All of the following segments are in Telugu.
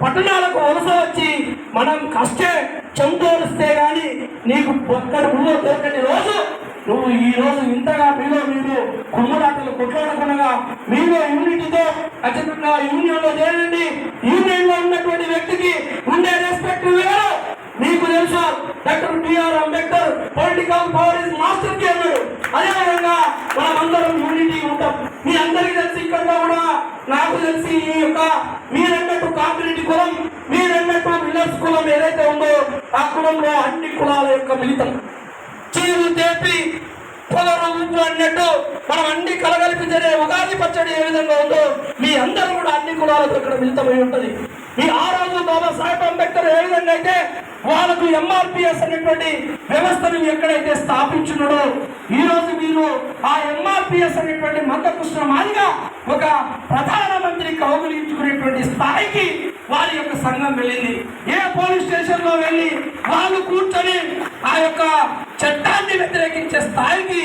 పట్టణాలకు వలస వచ్చి మనం కష్టే చెంతోరిస్తే కానీ నీకు ఒక్కడి పువ్వు దొరకని రోజు నువ్వు ఈ రోజు ఇంతగా మీరు కుమ్మలాటలు కొట్లాడకుండా మీలో యూనిటీతో ఖచ్చితంగా యూనియన్లో చేరండి. యూనియన్లో ఉన్నటువంటి వ్యక్తికి ఉండే రెస్పెక్ట్ వేరు. మీకు తెలుసు doctor BR Ambedkar political power is master key అన్నాడు. అదేవిధంగా మనం అందరం యూనిటీ ఉంటాం. మీ అందరికీ తెలిసి ఇక్కడ కూడా నాకు తెలిసి ఈ యొక్క మీరన్నట్టు కాంక్రీట్ కులం, మీరన్నట్టు విల్లర్స్ కులం ఏదైతే ఉందో ఆ కులంలో అన్ని కులాల యొక్క మిళితం. చీరు తేపి పొగరు ఉప్పు అన్నట్టు మనం అన్ని కలగలిపి జరిగే ఉగాది పచ్చడి ఏ విధంగా ఉందో మీ అందరూ కూడా అన్ని కులాలతో ఇక్కడ మిళితమై ఉంటుంది. ఈ ఆ రోజు బాబాసాహెబ్ అంబేద్కర్ ఏ విధంగా అయితే వాళ్ళకు ఎంఆర్పిఎస్ అనేటువంటి వ్యవస్థను ఎక్కడైతే స్థాపించున్నాడో ఈ రోజు మీరు ఆ ఎంఆర్పిఎస్ అనేటువంటి మందకృష్ణ మాదిగా ఒక ప్రధానమంత్రి కౌగులించుకునేటువంటి స్థాయికి వారి యొక్క సంఘం వెళ్ళింది. ఏ పోలీస్ స్టేషన్ లో వెళ్ళి వాళ్ళు కూర్చొని ఆ యొక్క చట్టాన్ని వ్యతిరేకించే స్థాయికి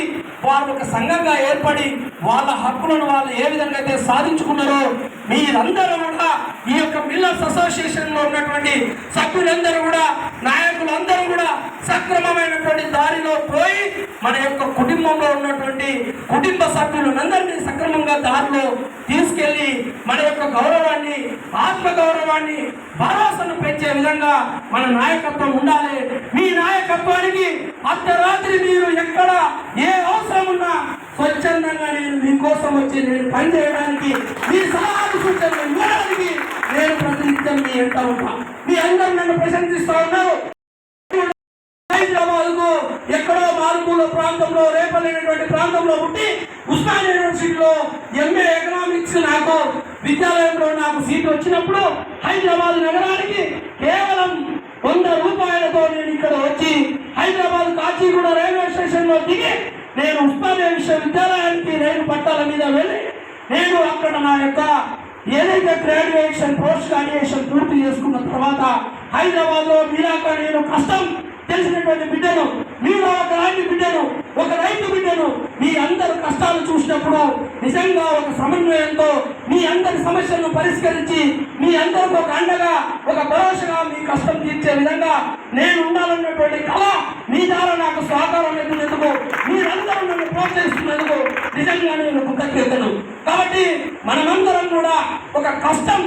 వారు ఒక సంఘంగా ఏర్పడి వాళ్ళ హక్కులను వాళ్ళు ఏ విధంగా అయితే సాధించుకున్నారో మీరందరూ కూడా ఈ యొక్క మిల్లర్స్ అసోసియేషన్ లో ఉన్నటువంటి సభ్యులందరూ కూడా నాయకులందరూ కూడా సక్రమమైనటువంటి దారిలో పోయి మన యొక్క కుటుంబంలో ఉన్నటువంటి కుటుంబ సభ్యులందరినీ సక్రమంగా దారిలో తీసుకెళ్లి మన యొక్క గౌరవాన్ని, ఆత్మ గౌరవాన్ని, భరోసాను పెంచే విధంగా మన నాయకత్వం ఉండాలి. మీ నాయకత్వానికి అర్ధరాత్రి మీరు ఎక్కడ ఏ అవసరం ఉన్నా స్వచ్ఛందంగా నేను మీకోసం వచ్చి నేను పనిచేయడానికి, మీ సలహాలు సూచనలు ఇవ్వడానికి నేను ప్రతినిత్యం మీ ఎంత ఉంటా. మీ అందరూ నన్ను ప్రశంసిస్తూ ఉన్నారు. హైదరాబాద్ కు ఎక్కడో మారుమూల ప్రాంతంలో రేపలేనటువంటి ప్రాంతంలో పుట్టి ఉస్మానియా యూనివర్సిటీలో ఎంఏ ఎకనామిక్స్ నాకు విద్యాలయంలో నాకు సీట్ వచ్చినప్పుడు హైదరాబాద్ నగరానికి కేవలం 100 రూపాయలతో నేను ఇక్కడ వచ్చి హైదరాబాద్ కాచిగూడ రైల్వే స్టేషన్ లో దిగి నేను ఉస్మానియా విశ్వవిద్యాలయానికి రైలు పట్టాల మీద వెళ్ళి నేను అక్కడ నా యొక్క ఏదైతే గ్రాడ్యుయేషన్ పోస్ట్ గ్రాడ్యుయేషన్ పూర్తి చేసుకున్న తర్వాత హైదరాబాద్ లో మీరాక నేను కష్టం తెలిసినటువంటి బిడ్డను, మీరు ఒక లాంటి బిడ్డను, ఒక రైతు బిడ్డను మీ అందరి కష్టాలు చూసినప్పుడు నిజంగా ఒక సమన్వయంతో మీ అందరి సమస్యలను పరిష్కరించి మీ అందరికి ఒక అండగా, ఒక భరోసాగా మీ కష్టం తీర్చే విధంగా నేను ఉండాలన్నటువంటి కళ మీ ద్వారా నాకు సహకారం ఎదుగునేందుకు మీరందరూ నన్ను ప్రోత్సహిస్తున్నందుకు నిజంగా నేను కృతజ్ఞతను. కాబట్టి మనమందరం కూడా ఒక కష్టం,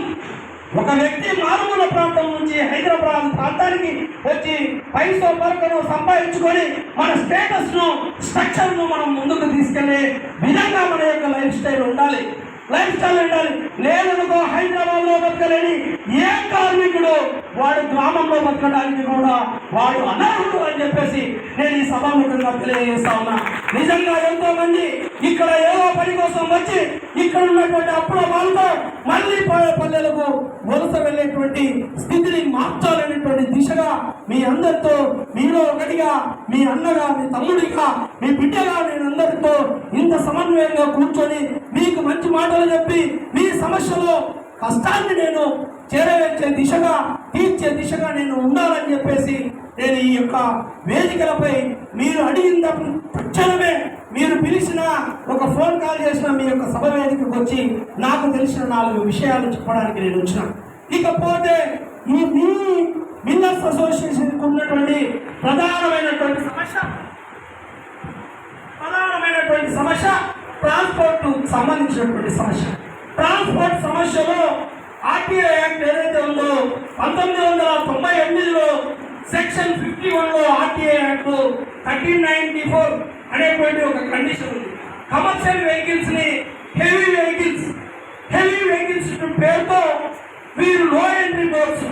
ఒక వ్యక్తి మారుమూల ప్రాంతం నుంచి హైదరాబాద్ ప్రాంతానికి వచ్చి పైసో పరకను సంపాదించుకొని మన స్టేటస్ ను, స్ట్రక్చర్ ను మనం ముందుకు తీసుకెళ్లే విధంగా మన యొక్క లైఫ్ స్టైల్ ఉండాలి. లేదనుకో హైదరాబాద్ లో బతకలేని ఏ కార్మికుడు వాడు గ్రామంలో బతకడానికి కూడా వాడు అనర్హుడు అని చెప్పేసి నేను ఈ సభాముఖంగా తెలియజేస్తా ఉన్నా. నిజంగా ఎంతో మంది ఇక్కడ ఏదో పని కోసం వచ్చి ఇక్కడ ఉన్నటువంటి అప్పుల వాళ్ళతో మళ్ళీ పల్లెలకు వలస వెళ్ళేటువంటి స్థితిని మార్చాలనేటువంటి దిశగా మీ అందరితో, మీలో ఒకటిగా, మీ అన్నగా, మీ తమ్ముడిగా, మీ బిడ్డగా నేను అందరితో ఇంత సమన్వయంగా కూర్చొని మీకు మంచి మాటలు చెప్పి మీ సమస్యలో కష్టాన్ని నేను చేరవేర్చే దిశగా, తీర్చే దిశగా నేను ఉండాలని చెప్పేసి నేను ఈ యొక్క వేదికలపై మీరు అడిగిన తక్షణమే మీరు పిలిచిన ఒక ఫోన్ కాల్ చేసిన మీ యొక్క సభ వేదికకు వచ్చి నాకు తెలిసిన 4 విషయాలు చెప్పడానికి నేను వచ్చిన. ఇకపోతే ఈ మిల్లర్స్ అసోసియేషన్కి ఉన్నటువంటి ప్రధానమైనటువంటి సమస్య ట్రాన్స్పోర్ట్ సంబంధించినటువంటి సమస్య. ట్రాన్స్పోర్ట్ సమస్యలో ఆర్టీఐ యాక్ట్ ఏదైతే ఉందో 1998లో సెక్షన్ 51లో ఆర్టీఐ యాక్ట్ 1394 అనేటువంటి ఒక కండిషన్ ఉంది. కమర్షియల్ వెహికల్స్ ని హెవీ వెహికల్స్ పేరుతో వీరు లో ఎంట్రీ బోర్డ్స్